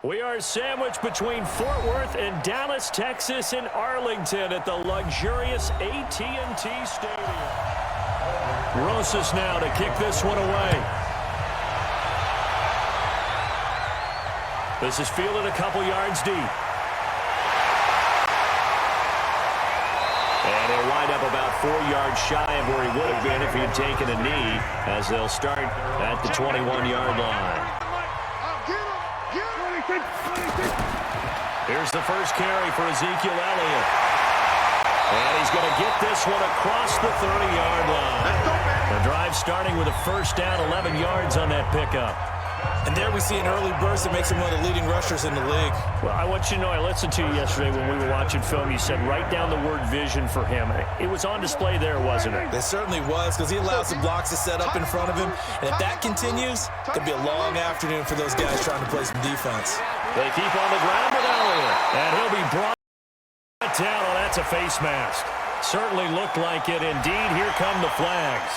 We are sandwiched between Fort Worth and Dallas, Texas, and Arlington at the luxurious AT&T Stadium. Rosas now to kick this one away. This is fielded a couple yards deep. And he'll wind up about 4 yards shy of where he would have been if he had taken a knee, as they'll start at the 21-yard line. Here's the first carry for Ezekiel Elliott. And he's going to get this one across the 30-yard line. The drive starting with a first down, 11 yards on that pickup. And there we see an early burst that makes him one of the leading rushers in the league. Well, I want you to know, I listened to you yesterday when we were watching film. You said write down the word vision for him. It was on display there, wasn't it? It certainly was, because he allows the blocks to set up in front of him. And if that continues, it could be a long afternoon for those guys trying to play some defense. They keep on the ground with Elliott. And he'll be brought down. Oh, that's a face mask. Certainly looked like it. Indeed, here come the flags.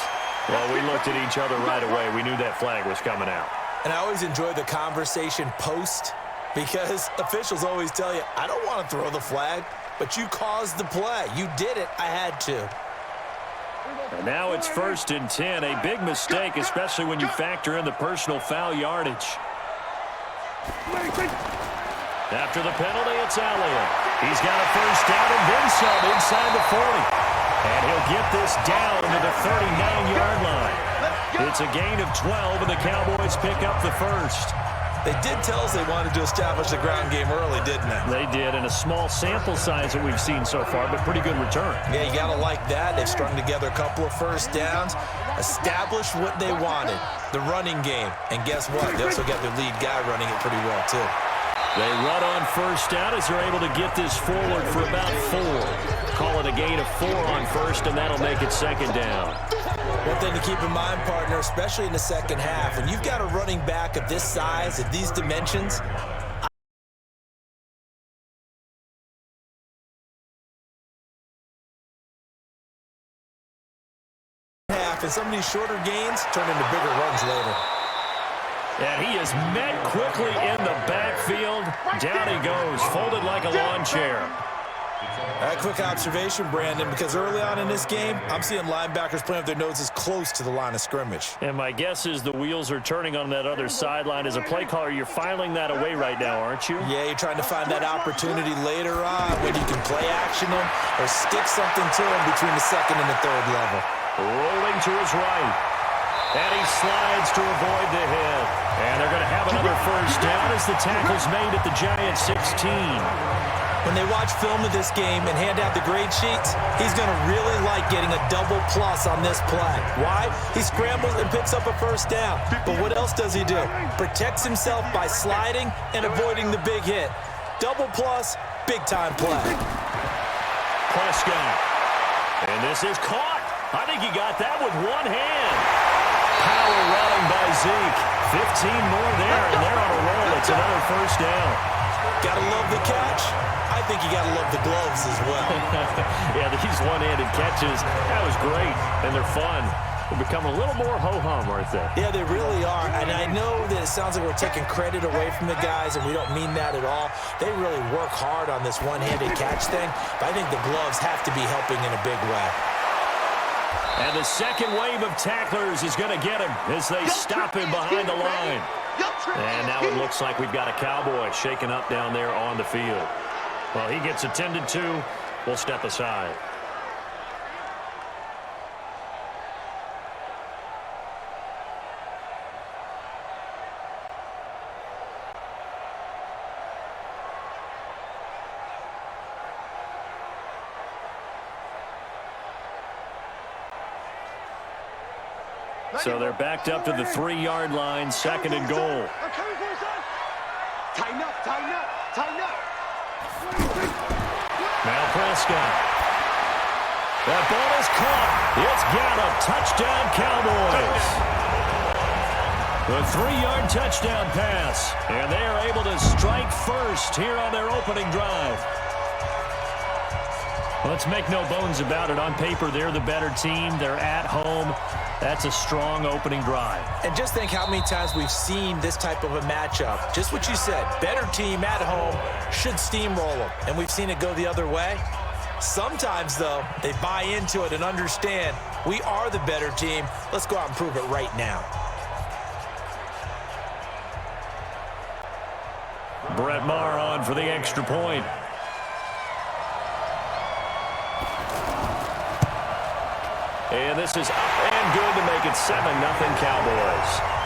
Well, we looked at each other right away. We knew that flag was coming out. And I always enjoy the conversation post, because officials always tell you, I don't want to throw the flag, but you caused the play. You did it. I had to. And now it's 1st and 10. A big mistake, especially when you factor in the personal foul yardage. After the penalty, it's Elliott. He's got a first down and then some inside the 40. And he'll get this down to the 39-yard line. It's a gain of 12, and the Cowboys pick up the first. They did tell us they wanted to establish the ground game early, didn't they? They did, and a small sample size that we've seen so far, but pretty good return. Yeah, you got to like that. They've strung together a couple of first downs, established what they wanted, the running game. And guess what? They also got their lead guy running it pretty well, too. They run on first down as they're able to get this forward for about 4. Call it a gain of 4 on first, and that'll make it second down. One thing to keep in mind, partner, especially in the second half, when you've got a running back of this size, of these dimensions, and some of these shorter gains turn into bigger runs later. And he is met quickly in the backfield. Down he goes, folded like a lawn chair. A quick observation, Brandon, because early on in this game, I'm seeing linebackers playing with their noses close to the line of scrimmage. And my guess is the wheels are turning on that other sideline. As a play caller, you're filing that away right now, aren't you? Yeah, you're trying to find that opportunity later on when you can play action him or stick something to him between the second and the third level. Rolling to his right. And he slides to avoid the hit. And they're going to have another first down as the tackle's made at the Giants 16. When they watch film of this game and hand out the grade sheets, he's going to really like getting a double plus on this play. Why? He scrambles and picks up a first down. But what else does he do? Protects himself by sliding and avoiding the big hit. Double plus, big-time play. Prescott. And this is caught. I think he got that with one hand. Power running by Zeke. 15 more there, and they're on a roll. It's another first down. Gotta love the catch. I think you gotta love the gloves as well. Yeah, these one-handed catches, that was great, and they're fun. They're becoming a little more ho-hum, aren't they? Yeah, they really are, and I know that it sounds like we're taking credit away from the guys, and we don't mean that at all. They really work hard on this one-handed catch thing, but I think the gloves have to be helping in a big way. And the second wave of tacklers is going to get him as they stop him behind the line. And now it looks like we've got a Cowboy shaking up down there on the field. Well, he gets attended to. We'll step aside. So they're backed up to the 3-yard line, second and goal. Tighten up, tighten up, tighten up. Now Prescott. That ball is caught. It's got a touchdown, Cowboys. The 3-yard touchdown pass. And they are able to strike first here on their opening drive. Let's make no bones about it. On paper, they're the better team. They're at home. That's a strong opening drive. And just think how many times we've seen this type of a matchup. Just what you said, better team at home should steamroll them. And we've seen it go the other way. Sometimes, though, they buy into it and understand we are the better team. Let's go out and prove it right now. Brett Maher on for the extra point. And this is up and good to make it 7-0 Cowboys.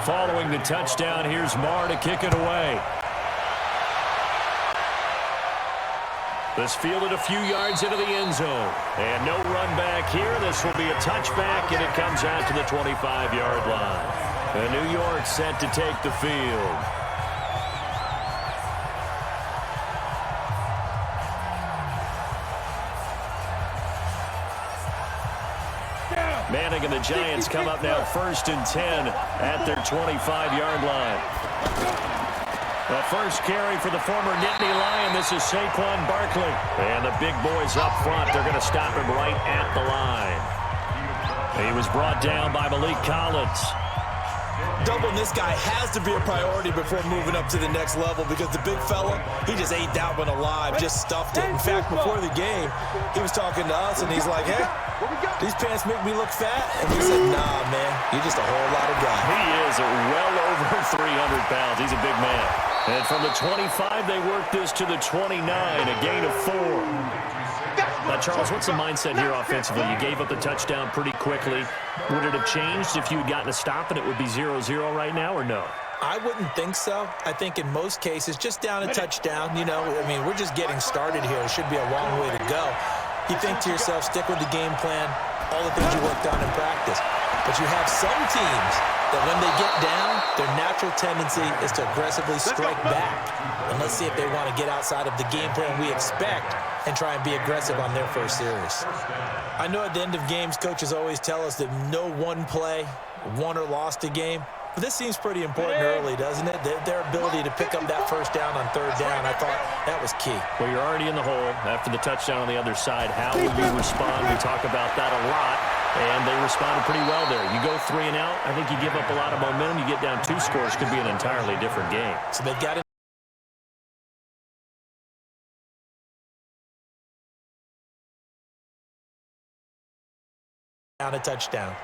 Following the touchdown, here's Maher to kick it away. This fielded a few yards into the end zone. And no run back here. This will be a touchback, and it comes out to the 25-yard line. And New York set to take the field. Manning and the Giants come up now 1st and 10 at their 25-yard line. The first carry for the former Nittany Lion. This is Saquon Barkley. And the big boys up front. They're going to stop him right at the line. He was brought down by Malik Collins. Doubling this guy has to be a priority before moving up to the next level because the big fella, he just ate that one alive, just stuffed it. In fact, before the game, he was talking to us, and he's like, hey, these pants make me look fat. And we said, nah, man, you're just a whole lot of guy. He is well over 300 pounds. He's a big man. And from the 25, they work this to the 29, a gain of 4. Now, Charles, what's the mindset here offensively? You gave up the touchdown pretty quickly. Would it have changed if you had gotten a stop and it would be 0-0 right now, or no? I wouldn't think so. I think in most cases, just down a touchdown, you know, I mean, we're just getting started here. It should be a long way to go. You think to yourself, stick with the game plan, all the things you worked on in practice. But you have some teams that when they get down, their natural tendency is to aggressively strike back. And let's see if they want to get outside of the game plan we expect and try and be aggressive on their first series. I know at the end of games, coaches always tell us that no one play won or lost a game. But this seems pretty important early, doesn't it? Their ability to pick up that first down on 3rd down, I thought that was key. Well, you're already in the hole after the touchdown on the other side. How will you respond? We talk about that a lot, and they responded pretty well there. You go 3 and out, I think you give up a lot of momentum. You get down 2 scores, could be an entirely different game. So they've got it. Down a touchdown.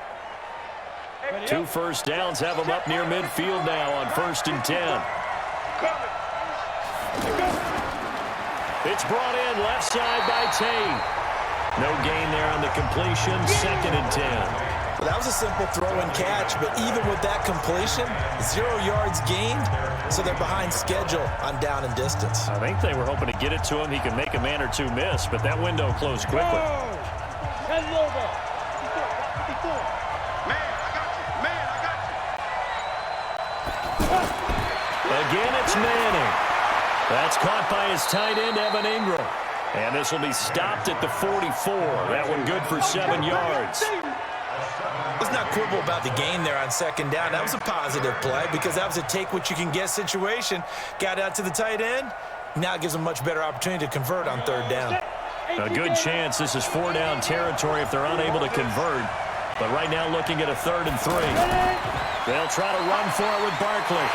2 first downs have them up near midfield now on 1st and 10. It's brought in left side by Tate. No gain there on the completion. 2nd and 10. Well, that was a simple throw and catch, but even with that completion, 0 yards gained, so they're behind schedule on down and distance. I think they were hoping to get it to him. He could make a man or 2 miss, but that window closed quickly. Again, it's Manning. That's caught by his tight end, Evan Ingram. And this will be stopped at the 44. That one good for 7 yards. Let's not quibble about the gain there on 2nd down. That was a positive play because that was a take-what-you-can-get situation. Got out to the tight end. Now it gives them a much better opportunity to convert on 3rd down. A good chance this is 4-down territory if they're unable to convert. But right now looking at a 3rd and 3. They'll try to run for it with Barkley.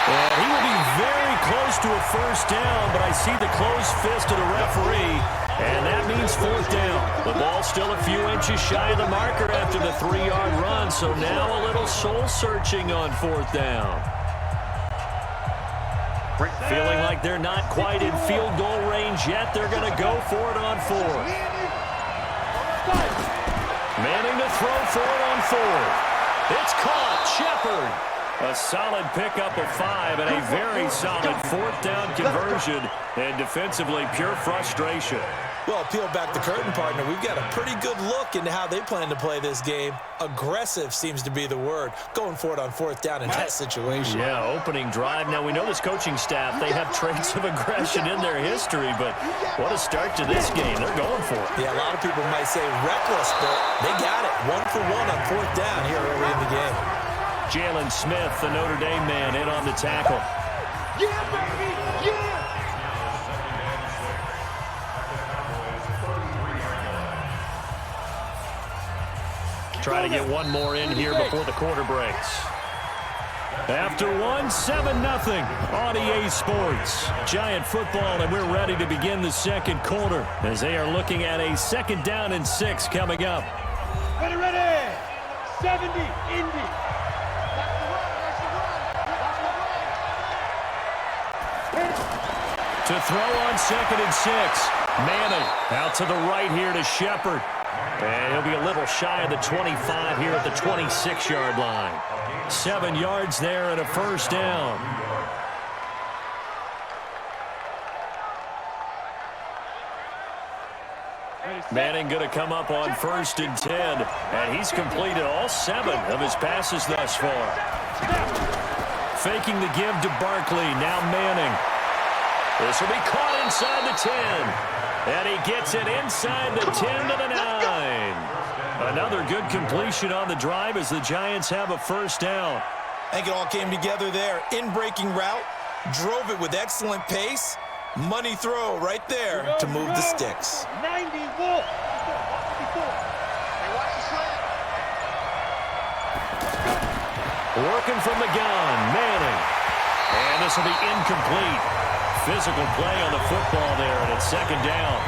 And he will be very close to a 1st down, but I see the closed fist of the referee, and that means 4th down. The ball's still a few inches shy of the marker after the 3-yard run, so now a little soul-searching on 4th down. Feeling like they're not quite in field goal range yet. They're going to go for it on fourth. Manning to throw for it on fourth. It's caught. Shepard. A solid pickup of 5 and a very solid fourth down conversion. And defensively, pure frustration. Well, peel back the curtain, partner. We've got a pretty good look into how they plan to play this game. Aggressive seems to be the word. Going for it on fourth down in that situation. Yeah, opening drive. Now, we know this coaching staff, they have traits of aggression in their history, but what a start to this game. They're going for it. Yeah, a lot of people might say reckless, but they got it. 1 for 1 on fourth down here early in the game. Jalen Smith, the Notre Dame man, in on the tackle. Yeah, baby! Yeah! Try to get one more in here before the quarter breaks. After one, 7-0 on EA Sports. Giant football, and we're ready to begin the second quarter as they are looking at a 2nd down and 6 coming up. Ready, ready! 70, Indy. To throw on 2nd and 6. Manning out to the right here to Shepard. And he'll be a little shy of the 25 here at the 26-yard line. 7 yards there and a first down. Manning going to come up on 1st and 10. And he's completed all 7 of his passes thus far. Faking the give to Barkley. Now Manning. This will be caught inside the 10. And he gets it inside the 10 to the 9. Another good completion on the drive as the Giants have a first down. I think it all came together there. In-breaking route. Drove it with excellent pace. Money throw right there to move the sticks. 90, Wolf. Working from the gun, Manning. And this will be incomplete. Physical play on the football there, and it's 2nd down.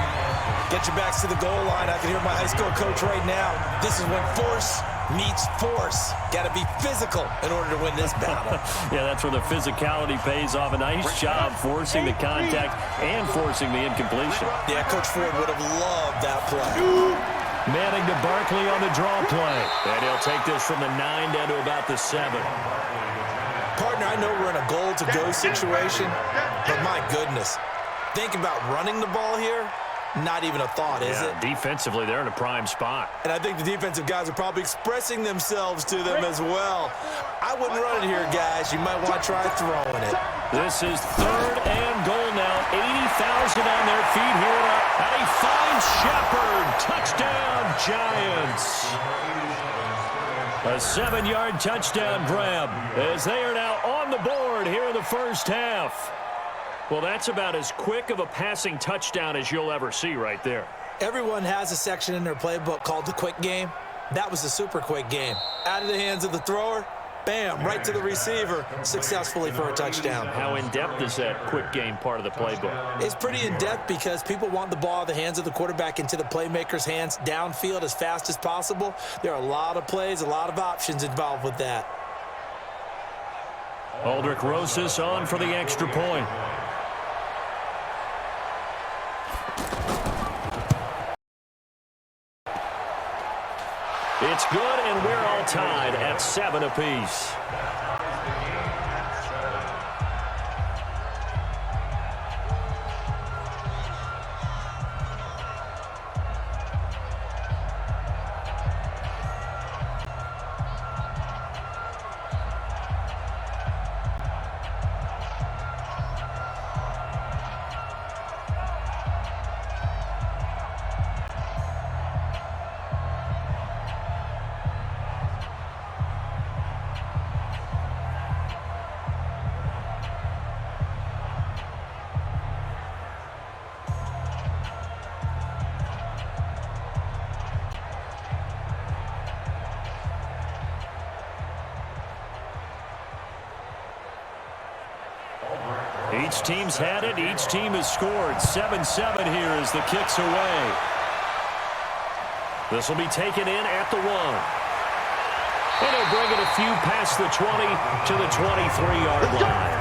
Get your backs to the goal line. I can hear my high school coach right now. This is when force meets force. Got to be physical in order to win this battle. Yeah, that's where the physicality pays off. A nice job forcing the contact and forcing the incompletion. Yeah, Coach Ford would have loved that play. Manning to Barkley on the draw play. And he'll take this from the 9 down to about the 7. Partner, I know we're in a goal-to-go situation, but my goodness, think about running the ball here. Not even a thought, is it? Defensively, they're in a prime spot. And I think the defensive guys are probably expressing themselves to them as well. I wouldn't run it here, guys. You might want to try throwing it. This is 3rd and goal now. 80,000 on their feet here. And he finds Shepard. Touchdown, Giants. A 7-yard touchdown grab as they are now on the board here in the first half. Well, that's about as quick of a passing touchdown as you'll ever see right there. Everyone has a section in their playbook called the quick game. That was a super quick game. Out of the hands of the thrower, bam, right to the receiver, successfully for a touchdown. How in-depth is that quick game part of the playbook? It's pretty in-depth because people want the ball out of the hands of the quarterback into the playmaker's hands downfield as fast as possible. There are a lot of plays, a lot of options involved with that. Aldrich Rosas on for the extra point. It's good, and we're all tied at 7 apiece. Each team's had it. Each team has scored. 7-7 here as the kick's away. This will be taken in at the 1. And he'll bring it a few past the 20 to the 23-yard line.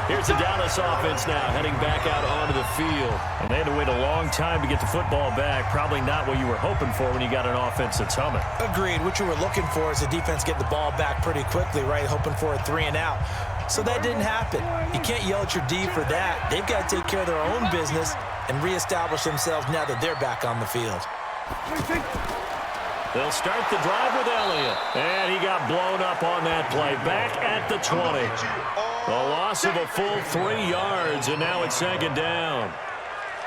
Here's the Dallas offense now heading back out onto the field. And they had to wait a long time to get the football back. Probably not what you were hoping for when you got an offense that's humming. Agreed. What you were looking for is the defense get the ball back pretty quickly, right? Hoping for a 3-and-out. So that didn't happen. You can't yell at your D for that. They've got to take care of their own business and reestablish themselves now that they're back on the field. They'll start the drive with Elliott. And he got blown up on that play. Back at the 20. A loss of a full 3 yards, and now it's second down.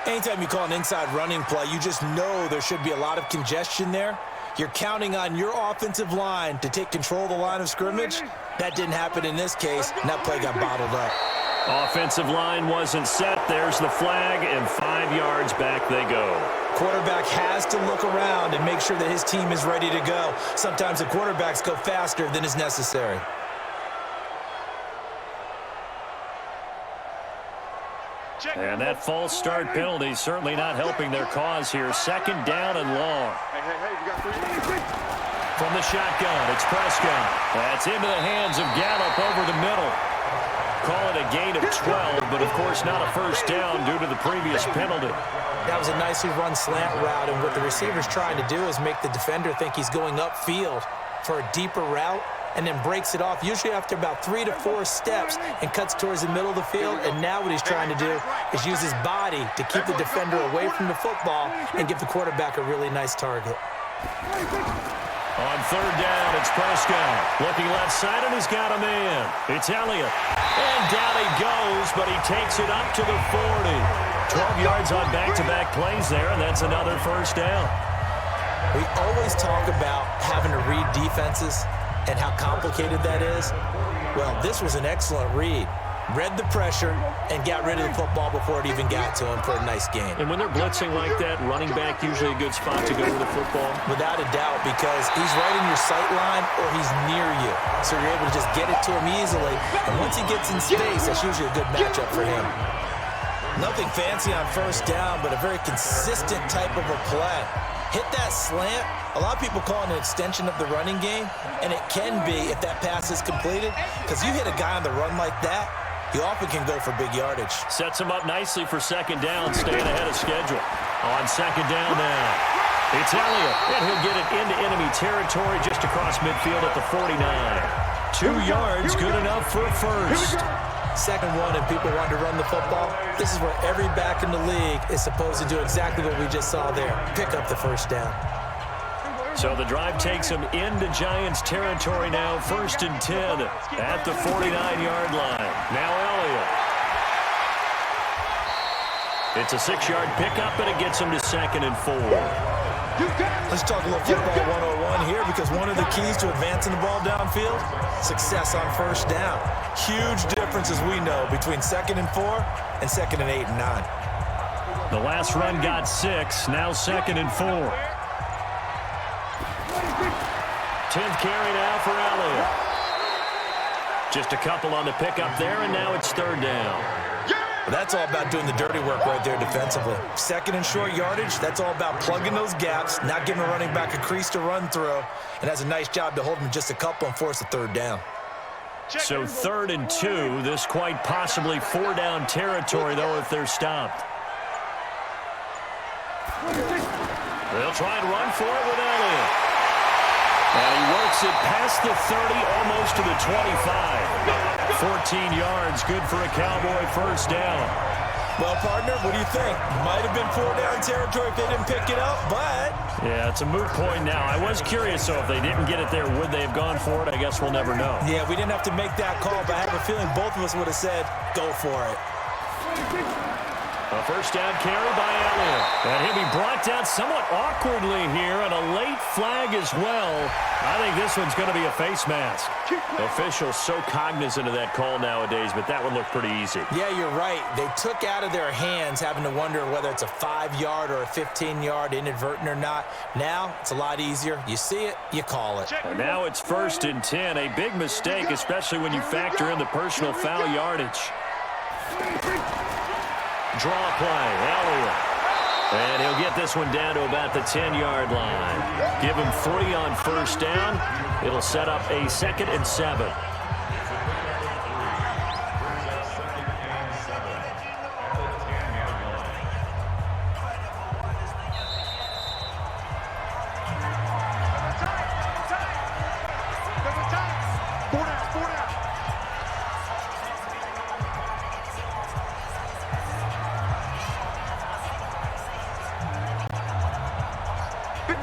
Anytime you call an inside running play, you just know there should be a lot of congestion there. You're counting on your offensive line to take control of the line of scrimmage. That didn't happen in this case, and that play got bottled up. Offensive line wasn't set. There's the flag, and 5 yards back they go. Quarterback has to look around and make sure that his team is ready to go. Sometimes the quarterbacks go faster than is necessary. And that false start penalty certainly not helping their cause here. Second down and long. From the shotgun, it's Prescott. That's into the hands of Gallup over the middle. Call it a gain of 12, but of course not a first down due to the previous penalty. That was a nicely run slant route, and what the receiver's trying to do is make the defender think he's going upfield for a deeper route, and then breaks it off, usually after about 3 to 4 steps, and cuts towards the middle of the field. And now what he's trying to do is use his body to keep the defender away from the football and give the quarterback a really nice target. On third down, it's Prescott. Looking left side, and he's got a man. It's Elliott. And down he goes, but he takes it up to the 40. 12 yards on back-to-back plays there, and that's another first down. We always talk about having to read defenses and how complicated that is. Well, this was an excellent read. Read the pressure and got rid of the football before it even got to him for a nice game. And when they're blitzing like that, running back usually a good spot to go with the football? Without a doubt, because he's right in your sight line or he's near you. So you're able to just get it to him easily. And once he gets in space, that's usually a good matchup for him. Nothing fancy on first down, but a very consistent type of a play. Hit that slant. A lot of people call it an extension of the running game, and it can be if that pass is completed, because you hit a guy on the run like that, you often can go for big yardage. Sets him up nicely for second down, staying ahead of schedule. On second down now, it's Elliott, and he'll get it into enemy territory just across midfield at the 49. 2 yards, good enough for a first. Second one, and people want to run the football. This is where every back in the league is supposed to do exactly what we just saw there. Pick up the first down. So the drive takes him into Giants territory now, 1st and 10 at the 49-yard line. Now Elliott. It's a 6-yard pickup, and it gets him to 2nd and 4. Let's talk a little football 101 here, because one of the keys to advancing the ball downfield, success on first down. Huge difference, as we know, between 2nd and 4 and 2nd and 8 and 9. The last run got 6, now 2nd and 4. 10th carry now for Elliott. Just a couple on the pickup there, and now it's 3rd down. Well, that's all about doing the dirty work right there defensively. 2nd and short yardage, that's all about plugging those gaps, not giving a running back a crease to run through, and has a nice job to hold him just a couple and force a 3rd down. So 3rd and 2, this quite possibly 4-down territory, though, if they're stopped. They'll try and run for it with Elliott. And he works it past the 30, almost to the 25. 14 yards, good for a Cowboy first down. Well, partner, what do you think? Might have been 4-down territory if they didn't pick it up, but... Yeah, it's a moot point now. I was curious, so if they didn't get it there, would they have gone for it? I guess we'll never know. Yeah, we didn't have to make that call, but I have a feeling both of us would have said, go for it. A first down carry by Elliott. And he'll be brought down somewhat awkwardly here, and a late flag as well. I think this one's going to be a face mask. Officials so cognizant of that call nowadays, but that one looked pretty easy. Yeah, you're right. They took out of their hands having to wonder whether it's a 5-yard or a 15-yard inadvertent or not. Now, it's a lot easier. You see it, you call it. And now it's 1st and 10. A big mistake, especially when you factor in the personal foul yardage. Draw play, Elliott. And he'll get this one down to about the 10-yard line. Give him 3 on first down. It'll set up a 2nd and 7.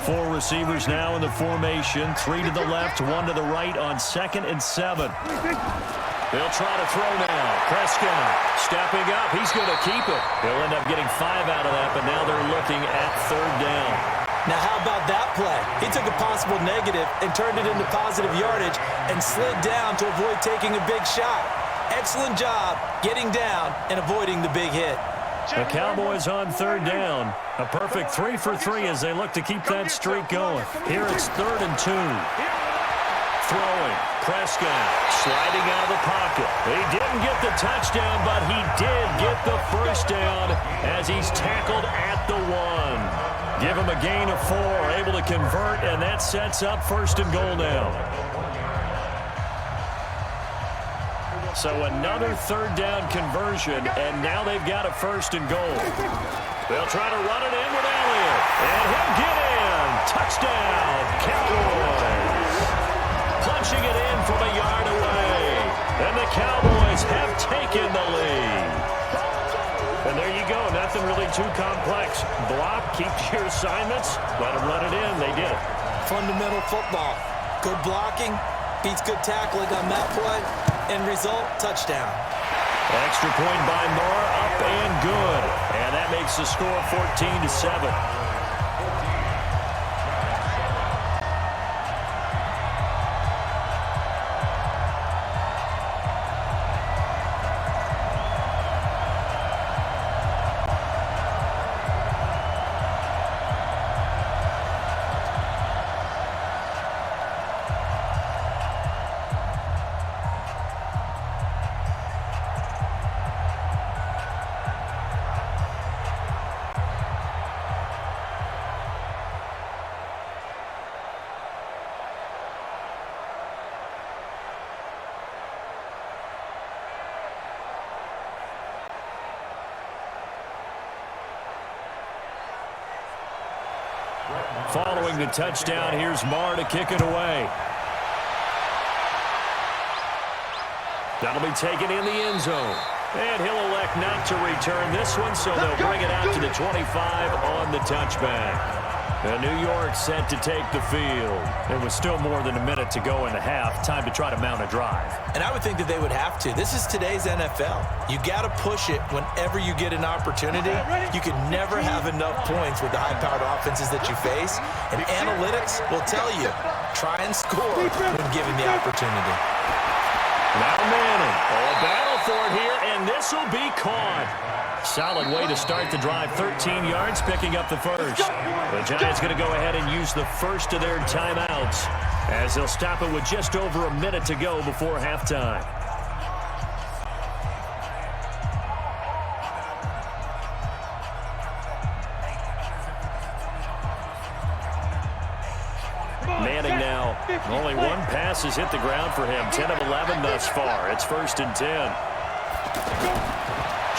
Four receivers now in the formation. 3 to the left, 1 to the right on 2nd and 7. They'll try to throw now. Prescott stepping up. He's going to keep it. He'll end up getting 5 out of that, but now they're looking at 3rd down. Now, how about that play? He took a possible negative and turned it into positive yardage and slid down to avoid taking a big shot. Excellent job getting down and avoiding the big hit. The Cowboys on 3rd down. A perfect 3 for 3 as they look to keep that streak going. Here it's 3rd and 2. Throwing. Prescott sliding out of the pocket. He didn't get the touchdown, but he did get the first down as he's tackled at the 1. Give him a gain of 4, able to convert, and that sets up 1st and goal now. So another 3rd down conversion, and now they've got a 1st and goal. They'll try to run it in with Elliott, and he'll get in. Touchdown, Cowboys. Punching it in from a yard away, and the Cowboys have taken the lead. And there you go, nothing really too complex. Block, keep your assignments, let them run it in. They did it. Fundamental football. Good blocking, beats good tackling on that play. End result, touchdown. Extra point by Moore, up and good. And that makes the score 14-7. Following the touchdown, here's Marr to kick it away. That'll be taken in the end zone. And he'll elect not to return this one, so they'll bring it out to the 25 on the touchback. And New York set to take the field. There was still more than a minute to go in the half. Time to try to mount a drive. And I would think that they would have to. This is today's NFL. You got to push it whenever you get an opportunity. You can never have enough points with the high-powered offenses that you face. And analytics will tell you, try and score when given the opportunity. Now Manning. A battle for it here, and this will be caught. Solid way to start the drive. 13 yards, picking up the first. The Giants going to go ahead and use the first of their timeouts as they'll stop it with just over a minute to go before halftime. Manning now, only one pass has hit the ground for him. 10 of 11 thus far. It's 1st and 10.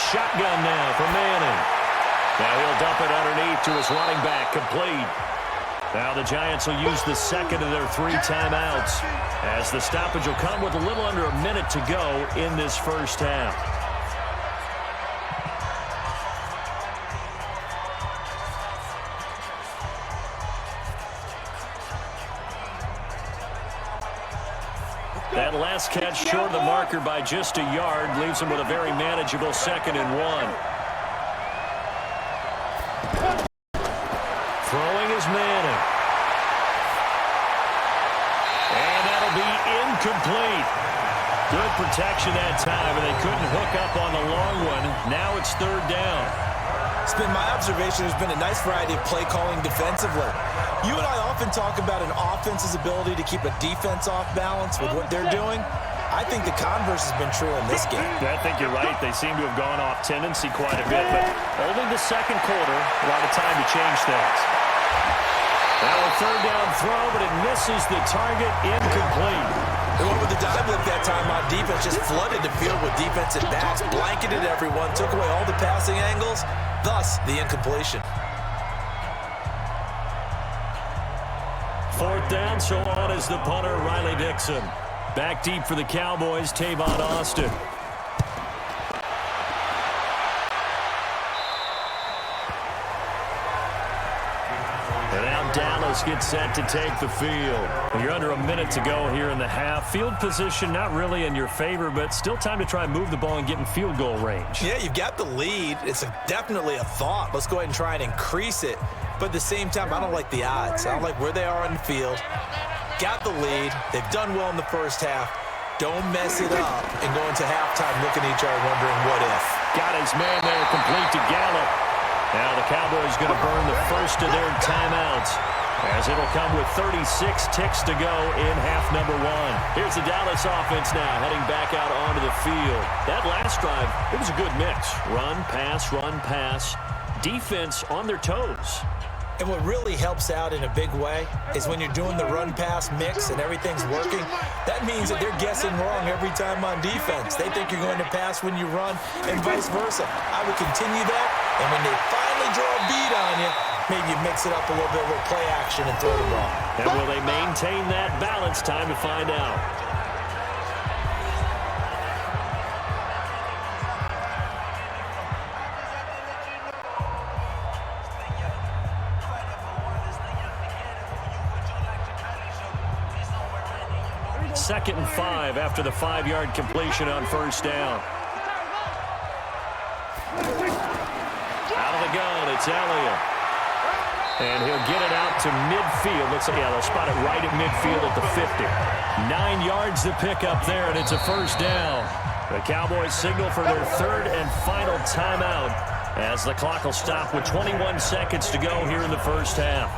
Shotgun now for Manning. Now he'll dump it underneath to his running back, complete. Now the Giants will use the second of their 3 timeouts as the stoppage will come with a little under a minute to go in this first half. That last catch short of the marker by just a yard leaves him with a very manageable 2nd and 1. Throwing is Manning. And that'll be incomplete. Good protection that time, and they couldn't hook up on the long one. Now it's 3rd down. It's been my observation there's been a nice variety of play calling defensively. You and I often talk about an offense's ability to keep a defense off balance with what they're doing. I think the converse has been true in this game. I think you're right. They seem to have gone off tendency quite a bit, but only the second quarter, a lot of time to change things. Now a third down throw, but it misses the target, incomplete. They went with the dive look that time on defense, just flooded the field with defensive backs, blanketed everyone, took away all the passing angles, thus the incompletion. Fourth down, so on is the punter, Riley Dixon. Back deep for the Cowboys, Tavon Austin. And now Dallas gets set to take the field. You're under a minute to go here in the half. Field position not really in your favor, but still time to try and move the ball and get in field goal range. Yeah, you've got the lead. It's definitely a thought. Let's go ahead and try and increase it. But at the same time, I don't like the odds. I don't like where they are on the field. Got the lead. They've done well in the first half. Don't mess it up and go into halftime looking at each other wondering what if. Got his man there, complete to Gallup. Now the Cowboys going to burn the first of their timeouts as it'll come with 36 ticks to go in half number one. Here's the Dallas offense now heading back out onto the field. That last drive, it was a good mix. Run, pass, defense on their toes. And what really helps out in a big way is when you're doing the run-pass mix and everything's working, that means that they're guessing wrong every time on defense. They think you're going to pass when you run and vice versa. I would continue that, and when they finally draw a beat on you, maybe you mix it up a little bit with play action and throw the ball. And will they maintain that balance? Time to find out. Second and 5 after the 5-yard completion on first down. Out of the gun, it's Elliott. And he'll get it out to midfield. Looks like, yeah, they'll spot it right at midfield at the 50. 9 yards to pick up there, and it's a first down. The Cowboys signal for their third and final timeout as the clock will stop with 21 seconds to go here in the first half.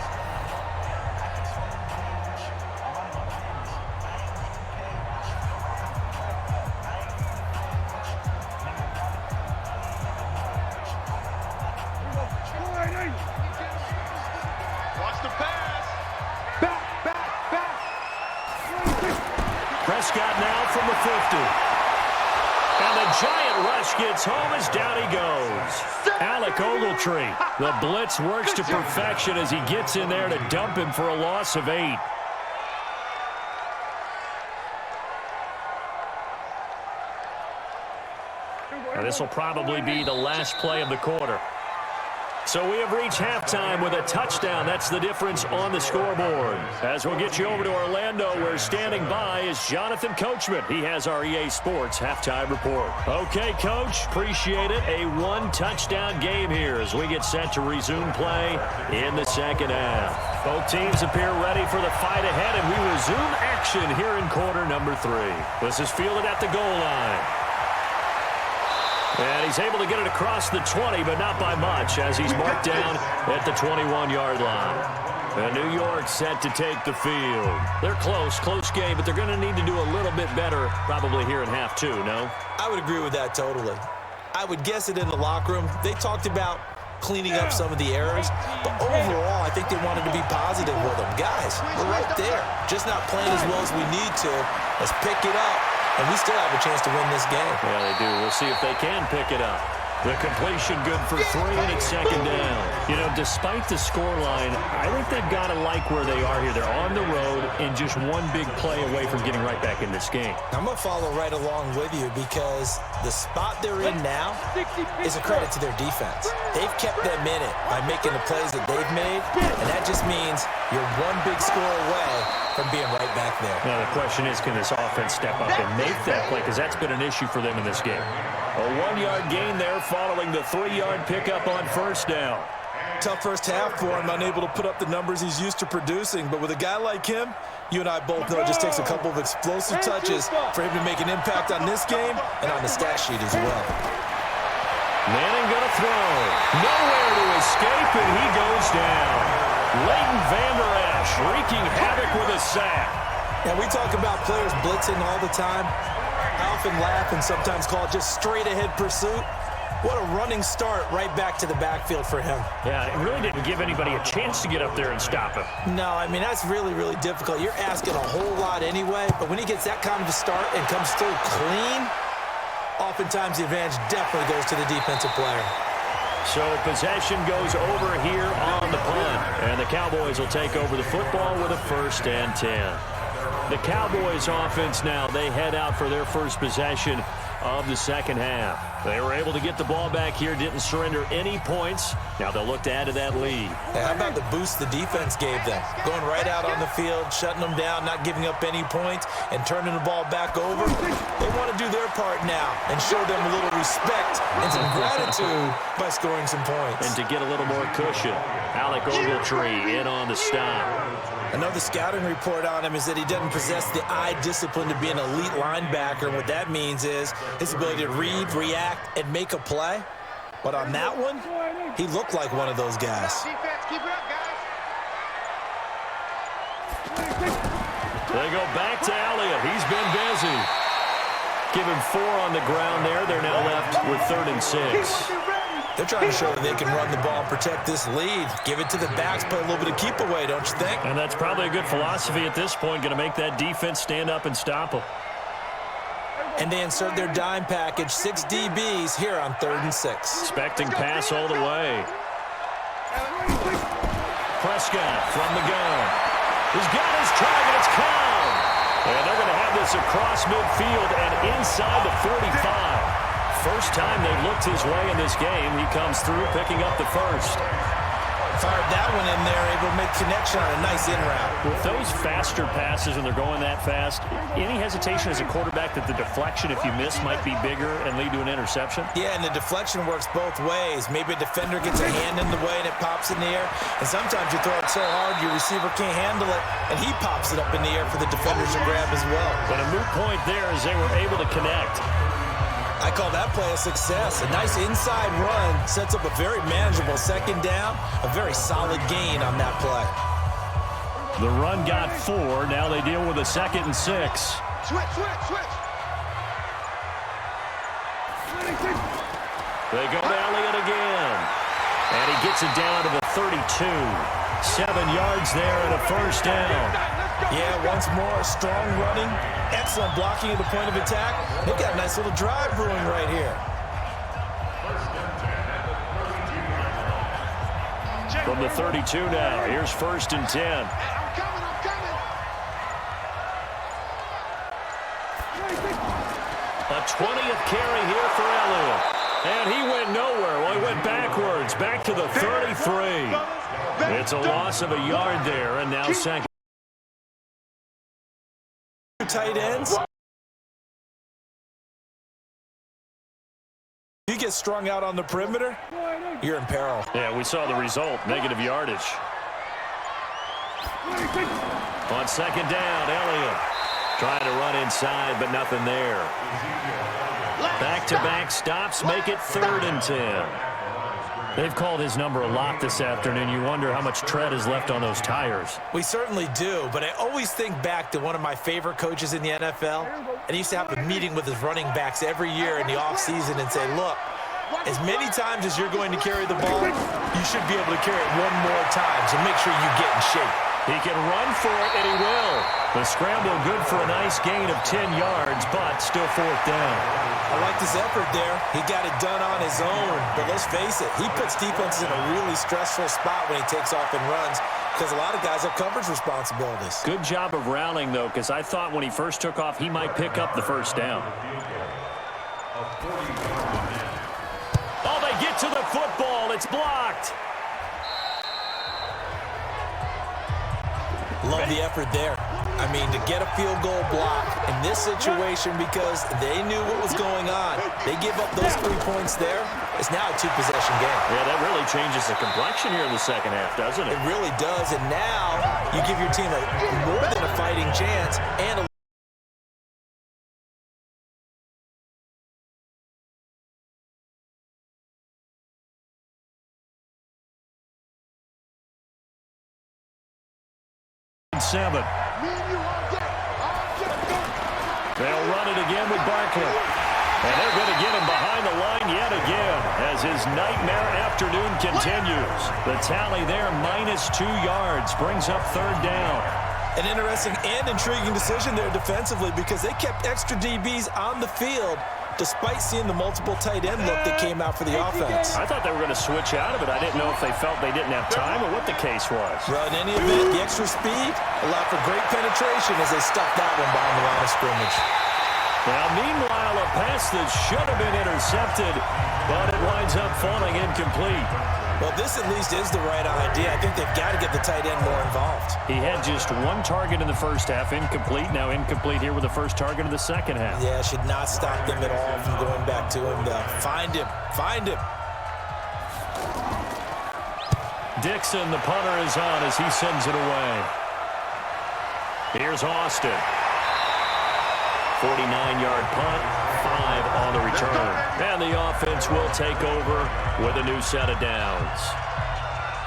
Prescott now from the 50. And the giant rush gets home as down he goes. Alec Ogletree. The blitz works to perfection as he gets in there to dump him for a loss of 8. And this will probably be the last play of the quarter. So we have reached halftime with a touchdown. That's the difference on the scoreboard. As we'll get you over to Orlando, where standing by is Jonathan Coachman. He has our EA Sports halftime report. Okay, Coach, appreciate it. A one-touchdown game here as we get set to resume play in the second half. Both teams appear ready for the fight ahead, and we resume action here in quarter number 3. This is fielded at the goal line. And he's able to get it across the 20, but not by much, as he's marked down at the 21-yard line. And New York set to take the field. They're close game, but they're going to need to do a little bit better probably here in half 2, no? I would agree with that totally. I would guess it in the locker room. They talked about cleaning up some of the errors, but overall, I think they wanted to be positive with them. Guys, we're right there. Just not playing as well as we need to. Let's pick it up. And we still have a chance to win this game. Yeah, they do. We'll see if they can pick it up. The completion good for 3, and it's second down. You know, despite the scoreline, I think they've got to like where they are here. They're on the road and just one big play away from getting right back in this game. I'm going to follow right along with you because the spot they're in now is a credit to their defense. They've kept them in it by making the plays that they've made, and that just means you're one big score away from being right back there. Now, the question is, can this offense step up and make that play? Because that's been an issue for them in this game. A 1-yard gain there following the 3-yard pickup on first down. Tough first half for him, unable to put up the numbers he's used to producing. But with a guy like him, you and I both know it just takes a couple of explosive touches for him to make an impact on this game and on the stat sheet as well. Manning going to throw. Nowhere to escape, and he goes down. Leighton Vander Esch wreaking havoc with a sack. Now, we talk about players blitzing all the time. I often laugh and sometimes call it just straight-ahead pursuit. What a running start right back to the backfield for him. Yeah, it really didn't give anybody a chance to get up there and stop him. No, I mean, that's really, really difficult. You're asking a whole lot anyway, but when he gets that kind of a start and comes through clean, oftentimes the advantage definitely goes to the defensive player. So possession goes over here on the punt, and the Cowboys will take over the football with a 1st and 10. The Cowboys offense now, they head out for their first possession of the second half. They were able to get the ball back here, didn't surrender any points. Now they'll look to add to that lead. How about the boost the defense gave them? Going right out on the field, shutting them down, not giving up any points, and turning the ball back over. They want to do their part now and show them a little respect and some gratitude by scoring some points. And to get a little more cushion, Alec Ogletree in on the stop. Another scouting report on him is that he doesn't possess the eye discipline to be an elite linebacker. And what that means is his ability to read, react, and make a play. But on that one, he looked like one of those guys. They go back to Elliott. He's been busy. Give him 4 on the ground there. They're now left with 3rd and 6. They're trying to show that they can run the ball and protect this lead. Give it to the backs, play a little bit of keep away, don't you think? And that's probably a good philosophy at this point, going to make that defense stand up and stop them. And they insert their dime package, 6 DBs here on 3rd and 6. Expecting pass all the way. Prescott from the gun. He's got his target, it's Cobb. And they're going to have this across midfield and inside the 45. First time they've looked his way in this game. He comes through, picking up the 1st. Fired that one in there, able to make connection on a nice in route. With those faster passes when they're going that fast, any hesitation as a quarterback that the deflection, if you miss, might be bigger and lead to an interception? Yeah, and the deflection works both ways. Maybe a defender gets a hand in the way and it pops in the air. And sometimes you throw it so hard your receiver can't handle it, and he pops it up in the air for the defenders to grab as well. But a moot point there as they were able to connect. I call that play a success. A nice inside run sets up a very manageable 2nd down, a very solid gain on that play. The run got 4. Now they deal with a 2nd and 6. Switch. They go to Elliott again. And he gets it down to the 32. 7 yards there and a 1st down. Yeah, once more, strong running, excellent blocking at the point of attack. They've got a nice little drive brewing right here. From the 32 now, here's 1st and 10. I'm coming. A 20th carry here for Elliott. And he went nowhere. Well, he went backwards, back to the 33. It's a loss of a yard there, and now 2nd. Tight ends. You get strung out on the perimeter, you're in peril. Yeah, we saw the result, negative yardage. On 2nd down, Elliott trying to run inside, but nothing there. Back-to-back stops make it 3rd and 10. They've called his number a lot this afternoon. You wonder how much tread is left on those tires. We certainly do, but I always think back to one of my favorite coaches in the NFL, and he used to have a meeting with his running backs every year in the offseason and say, look, as many times as you're going to carry the ball, you should be able to carry it one more time, so make sure you get in shape. He can run for it, and he will. The scramble good for a nice gain of 10 yards, but still 4th down. I like his effort there. He got it done on his own. But let's face it, he puts defenses in a really stressful spot when he takes off and runs because a lot of guys have coverage responsibilities. Good job of rallying, though, because I thought when he first took off, he might pick up the 1st down. Oh, they get to the football. It's blocked. Love the effort there. I mean, to get a field goal block in this situation because they knew what was going on. They give up those 3 points there. It's now a 2-possession game. Yeah, that really changes the complexion here in the second half, doesn't it? It really does. And now you give your team more than a fighting chance and a They'll run it again with Barkley. And they're going to get him behind the line yet again as his nightmare afternoon continues. The tally there, -2 yards, brings up third down. An interesting and intriguing decision there defensively because they kept extra DBs on the field despite seeing the multiple tight end look that came out for the offense. I thought they were going to switch out of it. I didn't know if they felt they didn't have time or what the case was. Well, in any event, the extra speed allowed for great penetration as they stuffed that one behind the line of scrimmage. Now, meanwhile, a pass that should have been intercepted, but it winds up falling incomplete. Well, this at least is the right idea. I think they've got to get the tight end more involved. He had just one target in the first half, incomplete. Now incomplete here with the first target of the second half. Yeah, should not stop them at all from going back to him. Find him. Find him. Dixon, the punter, is on as he sends it away. Here's Austin. 49-yard punt, 5 on the return. And the offense will take over with a new set of downs.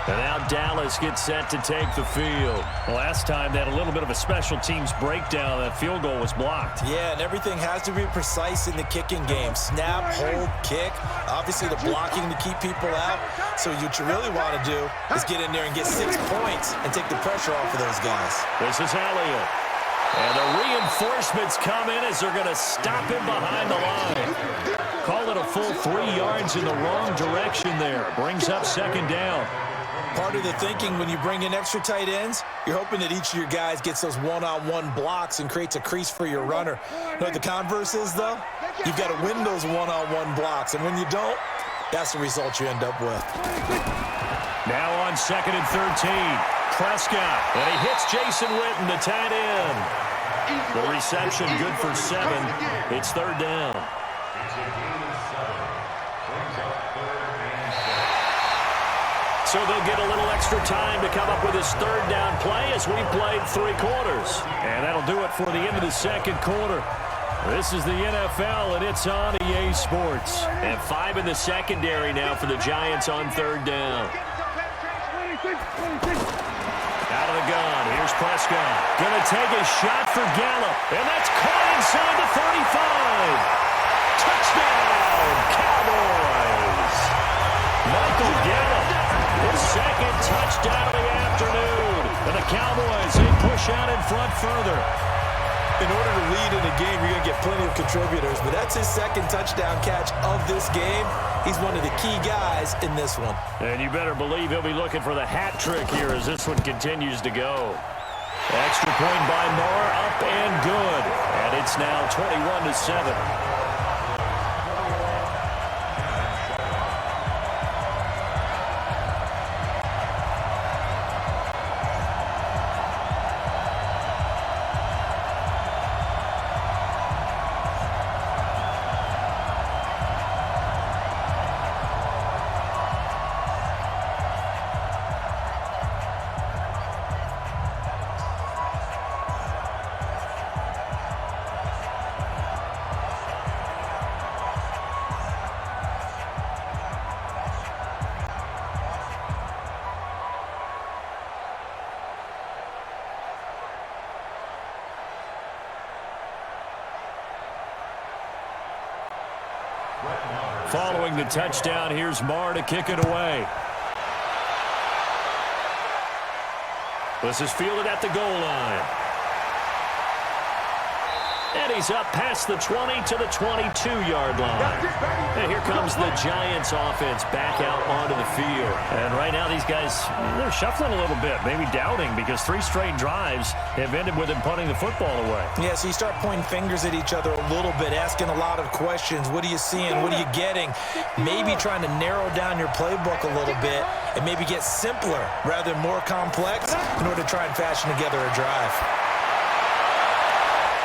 And now Dallas gets set to take the field. Last time they had a little bit of a special teams breakdown. That field goal was blocked. Yeah, and everything has to be precise in the kicking game. Snap, hold, kick. Obviously the blocking to keep people out. So what you really want to do is get in there and get 6 points and take the pressure off of those guys. This is Elliott. And the reinforcements come in as they're going to stop him behind the line. Call it a full 3 yards in the wrong direction there. Brings up second down. Part of the thinking when you bring in extra tight ends, you're hoping that each of your guys gets those one-on-one blocks and creates a crease for your runner. You know what the converse is, though? You've got to win those one-on-one blocks, and when you don't, that's the result you end up with. Now on 2nd and 13. Prescott, and he hits Jason Witten, the tight end. The reception good for 7. It's third down. So they'll get a little extra time to come up with his third down play as we've played 3 quarters. And that'll do it for the end of the second quarter. This is the NFL, and it's on EA Sports. And 5 in the secondary now for the Giants on third down. Out of the gun, here's Prescott. Gonna take a shot for Gallup, and that's caught inside the 35. Touchdown, Cowboys! Michael Gallup, his second touchdown of the afternoon. And the Cowboys, they push out in front further. In order to lead in a game, you're going to get plenty of contributors, but that's his second touchdown catch of this game. He's one of the key guys in this one. And you better believe he'll be looking for the hat trick here as this one continues to go. Extra point by Moore, up and good. And it's now 21-7. Following the touchdown, here's Marr to kick it away. This is fielded at the goal line. And he's up past the 20 to the 22-yard line. And here comes the Giants offense back out onto the field. And right now these guys, they're shuffling a little bit, maybe doubting, because 3 straight drives have ended with them punting the football away. Yeah, so you start pointing fingers at each other a little bit, asking a lot of questions. What are you seeing? What are you getting? Maybe trying to narrow down your playbook a little bit and maybe get simpler rather than more complex in order to try and fashion together a drive.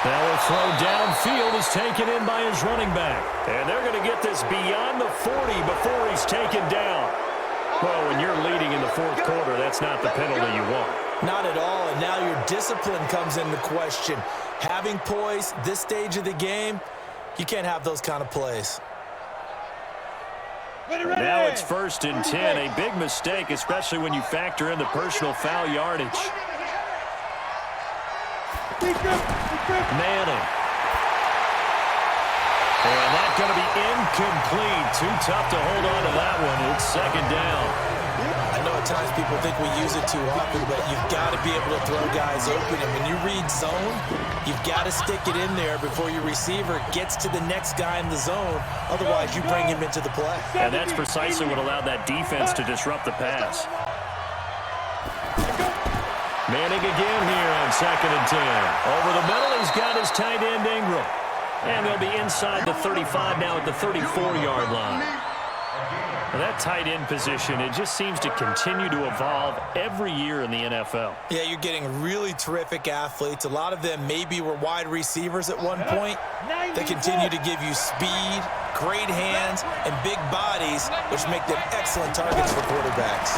Now a throw downfield is taken in by his running back. And they're going to get this beyond the 40 before he's taken down. Well, when you're leading in the fourth quarter, that's not the penalty you want. Not at all, and now your discipline comes into question. Having poise this stage of the game, you can't have those kind of plays. Now it's 1st and 10, a big mistake, especially when you factor in the personal foul yardage. Manning. And that's going to be incomplete. Too tough to hold on to that one. It's second down. I know at times people think we use it too often, but you've got to be able to throw guys open. And when you read zone, you've got to stick it in there before your receiver gets to the next guy in the zone. Otherwise, you bring him into the play. And that's precisely what allowed that defense to disrupt the pass. Manning again here on 2nd and 10. Over the middle, he's got his tight end Ingram. And they'll be inside the 35 now at the 34-yard line. Now that tight end position, it just seems to continue to evolve every year in the NFL. Yeah, you're getting really terrific athletes. A lot of them maybe were wide receivers at one point. They continue to give you speed, great hands, and big bodies, which make them excellent targets for quarterbacks.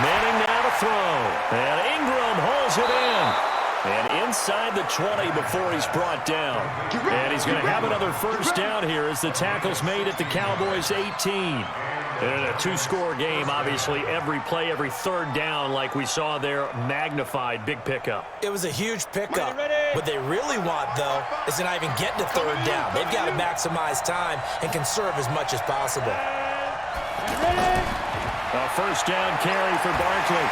Manning now to throw. And Ingram holds it in. And inside the 20 before he's brought down. And he's going to have another first down here as the tackle's made at the Cowboys' 18. In a two-score game, obviously, every play, every third down, like we saw there, magnified, big pickup. It was a huge pickup. What they really want, though, is to not even get to third down. They've got to maximize time and conserve as much as possible. A first down carry for Barkley.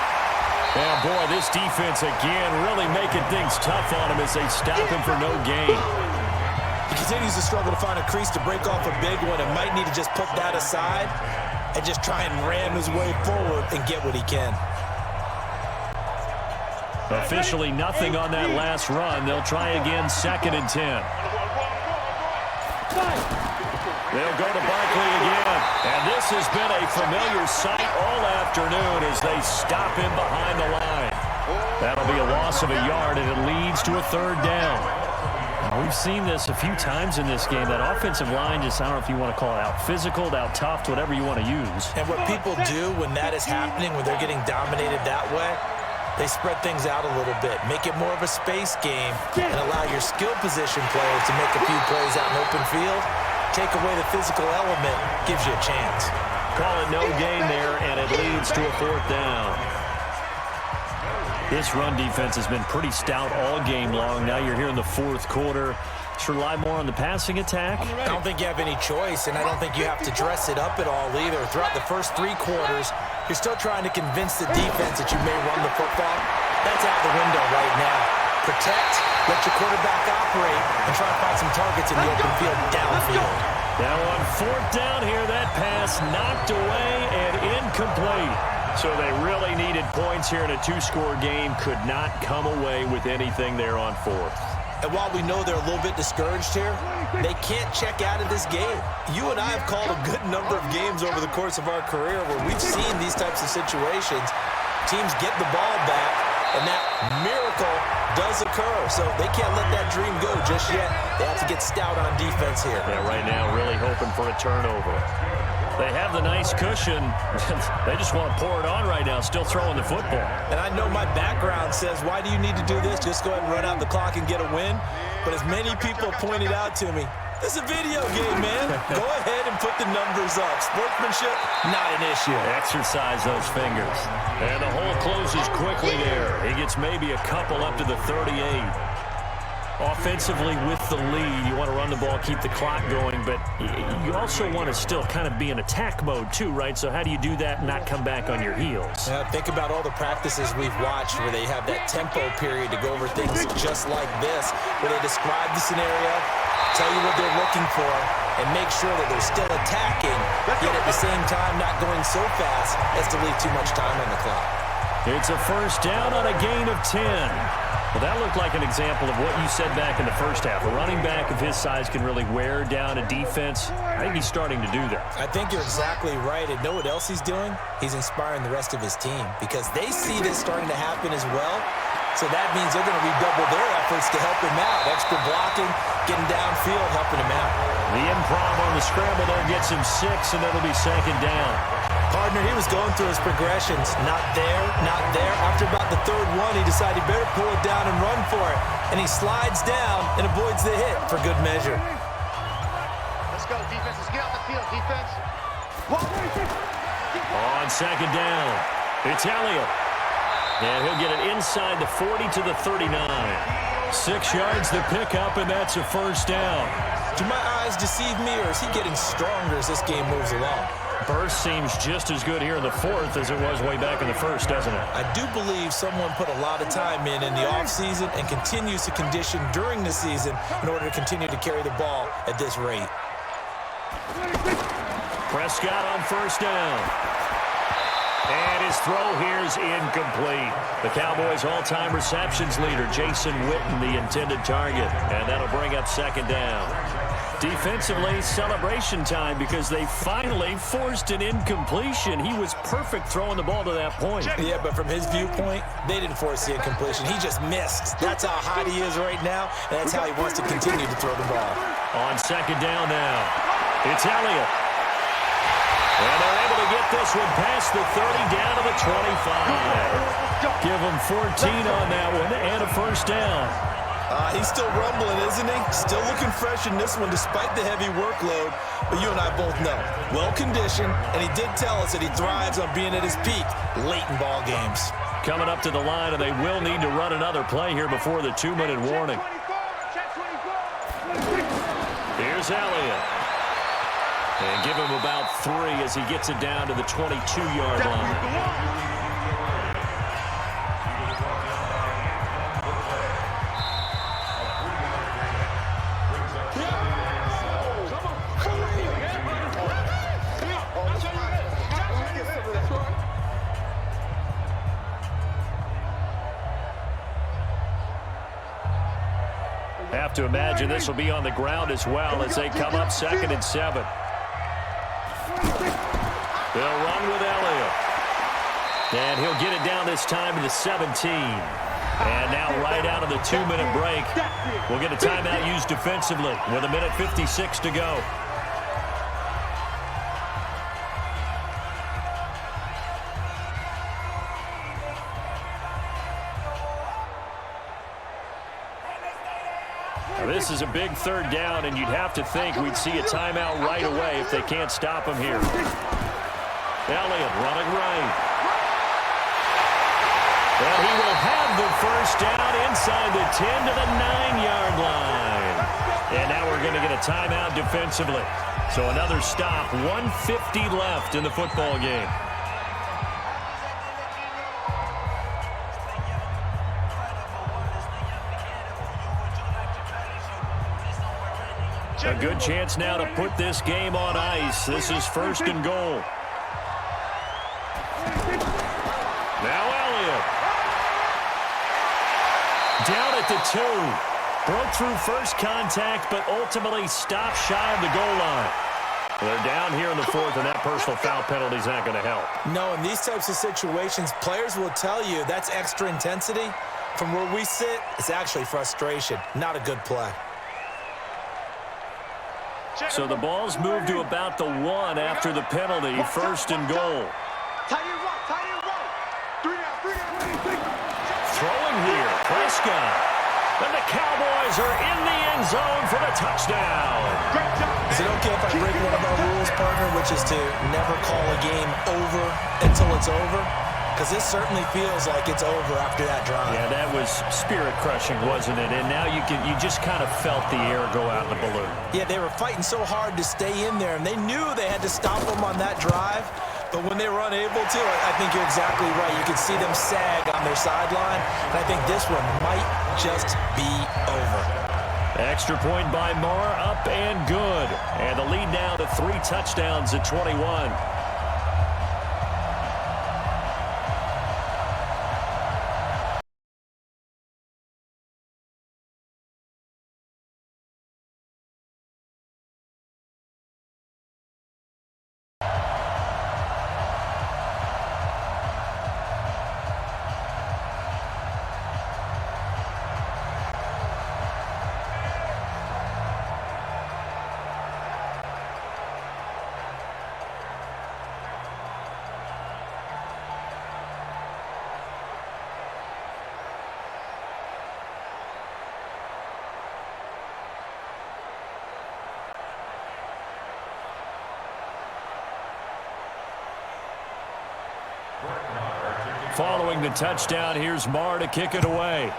And, boy, this defense, again, really making things tough on him as they stop him for no gain. He continues to struggle to find a crease to break off a big one and might need to just put that aside and just try and ram his way forward and get what he can. Officially nothing on that last run. They'll try again 2nd and 10. They'll go to Barkley again. And this has been a familiar sight all afternoon as they stop him behind the line. That'll be a loss of a yard, and it leads to a third down. Now, we've seen this a few times in this game. That offensive line just, I don't know if you want to call it out physical, out tough, whatever you want to use. And what people do when that is happening, when they're getting dominated that way, they spread things out a little bit, make it more of a space game, and allow your skill position players to make a few plays out in open field. Take away the physical element, gives you a chance. Call it no gain there, and it leads to a fourth down. This run defense has been pretty stout all game long. Now you're here in the fourth quarter. Should rely more on the passing attack. I don't think you have any choice, and I don't think you have to dress it up at all either. Throughout the first 3 quarters, you're still trying to convince the defense that you may run the football. That's out the window right now. Protect, let your quarterback operate, and try to find some targets in the open field downfield. Now on fourth down here, that pass knocked away and incomplete. So they really needed points here in a 2-score game. Could not come away with anything there on fourth. And while we know they're a little bit discouraged here, they can't check out of this game. You and I have called a good number of games over the course of our career where we've seen these types of situations. Teams get the ball back, and that miracle does occur. So they can't let that dream go just yet. They have to get stout on defense here. Yeah, right now really hoping for a turnover. They have the nice cushion. They just want to pour it on right now, still throwing the football. And I know my background says, why do you need to do this? Just go ahead and run out the clock and get a win. But as many people pointed out to me, this is a video game, man. Go ahead and put the numbers up. Sportsmanship, not an issue. Exercise those fingers. And the hole closes quickly there. He gets maybe a couple up to the 38. Offensively with the lead, you want to run the ball, keep the clock going, but you also want to still kind of be in attack mode too, right? So how do you do that and not come back on your heels? Yeah, think about all the practices we've watched where they have that tempo period to go over things just like this, where they describe the scenario, tell you what they're looking for, and make sure that they're still attacking, yet at the same time not going so fast as to leave too much time on the clock. It's a first down on a gain of 10. Well, that looked like an example of what you said back in the first half. A running back of his size can really wear down a defense. I think he's starting to do that. I think you're exactly right. And know what else he's doing? He's inspiring the rest of his team because they see this starting to happen as well. So that means they're going to redouble their efforts to help him out. Extra blocking, getting downfield, helping him out. The improv on the scramble there gets him 6, and it'll be second down. Partner, he was going through his progressions. Not there, not there. After about the third one, he decided he better pull it down and run for it. And he slides down and avoids the hit for good measure. Let's go, defense. Let's get out the field, defense. On second down, it's Elliott. And he'll get it inside the 40 to the 39. 6 yards the pickup, and that's a first down. Do my eyes deceive me, or is he getting stronger as this game moves along? Burst seems just as good here in the fourth as it was way back in the first, doesn't it? I do believe someone put a lot of time in the offseason and continues to condition during the season in order to continue to carry the ball at this rate. Prescott on first down. And his throw here is incomplete. The Cowboys' all-time receptions leader, Jason Witten, the intended target. And that'll bring up second down. Defensively, celebration time because they finally forced an incompletion. He was perfect throwing the ball to that point. Yeah, but from his viewpoint, they didn't force the incompletion. He just missed. That's how hot he is right now, and that's how he wants to continue to throw the ball. On second down now, it's Elliott. And they're able to get this one past the 30 down to the 25. Give them 14 on that one and a first down. He's still rumbling, isn't he? Still looking fresh in this one despite the heavy workload. But you and I both know, well-conditioned, and he did tell us that he thrives on being at his peak late in ball games. Coming up to the line, and they will need to run another play here before the 2-minute warning. Here's Elliott. And give him about 3 as he gets it down to the 22-yard line. Have to imagine this will be on the ground as well as they come up 2nd and 7. They'll run with Elliott. And he'll get it down this time to the 17. And now right out of the 2-minute break, we'll get a timeout used defensively with 1:56 to go. This is a big 3rd down, and you'd have to think we'd see a timeout right away if they can't stop him here. Elliott running right. And he will have the first down inside the 10 to the 9-yard line. And now we're going to get a timeout defensively. So another stop, 1:50 left in the football game. A good chance now to put this game on ice. This is 1st and goal. Now Elliott. Down at the 2. Broke through first contact, but ultimately stopped shy of the goal line. They're down here in the 4th, and that personal foul penalty is not going to help. No, in these types of situations, players will tell you that's extra intensity. From where we sit, it's actually frustration. Not a good play. So the ball's moved to about the 1 after the penalty, 1st and goal. Throwing here, Prescott. And the Cowboys are in the end zone for the touchdown. Is it okay if I break one of our rules, partner, which is to never call a game over until it's over? Because this certainly feels like it's over after that drive. Yeah, that was spirit-crushing, wasn't it? And now you just kind of felt the air go out in the balloon. Yeah, they were fighting so hard to stay in there, and they knew they had to stop them on that drive. But when they were unable to, I think you're exactly right. You could see them sag on their sideline, and I think this one might just be over. Extra point by Moore, up and good. And the lead now to 3 touchdowns at 21. Following the touchdown, here's Marr to kick it away.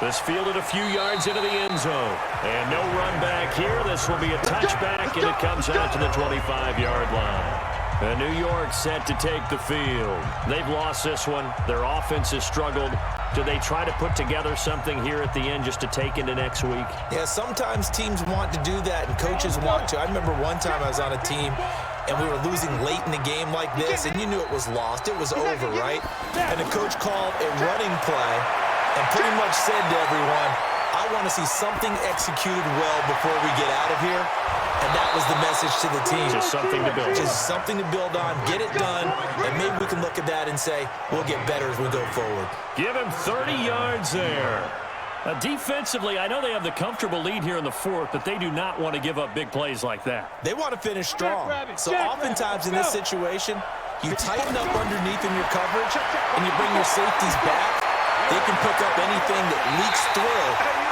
This fielded a few yards into the end zone. And no run back here. This will be a touchback, and it comes out to the 25-yard line. And New York set to take the field. They've lost this one. Their offense has struggled. Do they try to put together something here at the end just to take into next week? Yeah, sometimes teams want to do that, and coaches want to. I remember one time I was on a team, and we were losing late in the game like this, and you knew it was lost. It was over, right? And the coach called a running play and pretty much said to everyone, I want to see something executed well before we get out of here. And that was the message to the team. Just something to build on. Just something to build on, get it done, and maybe we can look at that and say, we'll get better as we go forward. Give him 30 yards there. Defensively, I know they have the comfortable lead here in the fourth, but they do not want to give up big plays like that. They want to finish strong. So oftentimes in this situation, you tighten up underneath in your coverage, and you bring your safeties back. They can pick up anything that leaks through.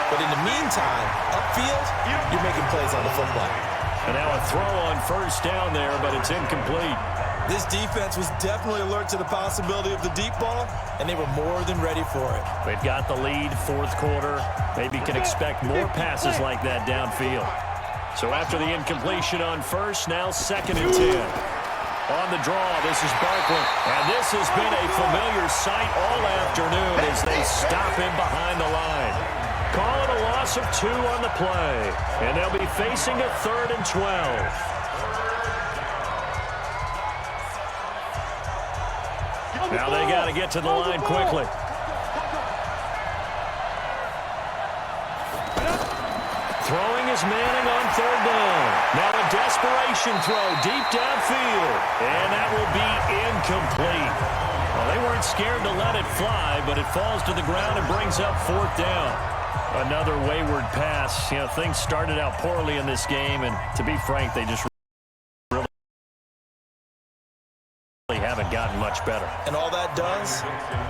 But in the meantime, upfield, you're making plays on the football. And now a throw on first down there, but it's incomplete. This defense was definitely alert to the possibility of the deep ball, and they were more than ready for it. They've got the lead, fourth quarter. Maybe can expect more passes like that downfield. So after the incompletion on first, now 2nd and 10. On the draw, this is Barkley. And this has been a familiar sight all afternoon as they stop him behind the line. Call it a loss of 2 on the play. And they'll be facing a 3rd and 12. Now they got to get to the line quickly. Throwing is Manning on 3rd down. Now a desperation throw deep downfield. And that will be incomplete. Well, they weren't scared to let it fly, but it falls to the ground and brings up 4th down. Another wayward pass. You know, things started out poorly in this game, and to be frank, they just really haven't gotten much better. And all that does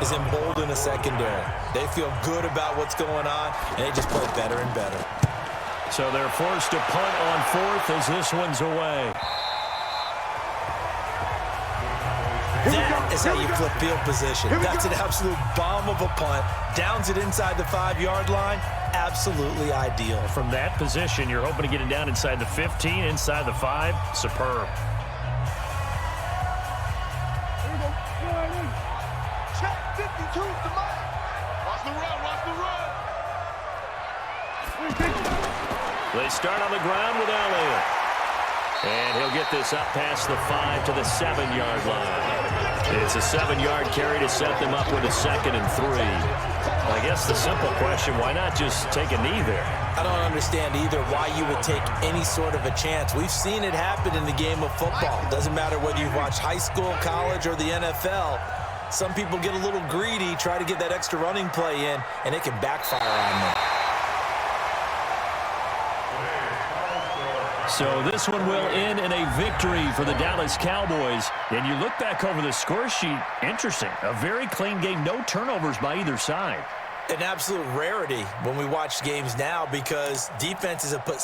is embolden a secondary. They feel good about what's going on, and they just play better and better. So they're forced to punt on 4th as this one's away. That is how you flip field position. That's an absolute bomb of a punt. Downs it inside the 5-yard line. Absolutely ideal. From that position, you're hoping to get it down inside the 15, inside the 5. Superb. Check 52 the mark. Watch the run, watch the run. They start on the ground with Elliott. And he'll get this up past the 5 to the 7-yard line. It's a 7-yard carry to set them up with a 2nd and 3. I guess the simple question, why not just take a knee there? I don't understand either why you would take any sort of a chance. We've seen it happen in the game of football. Doesn't matter whether you've watched high school, college, or the NFL. Some people get a little greedy, try to get that extra running play in, and it can backfire on them. So this one will end in a victory for the Dallas Cowboys. And you look back over the score sheet, interesting. A very clean game, no turnovers by either side. An absolute rarity when we watch games now because defenses have put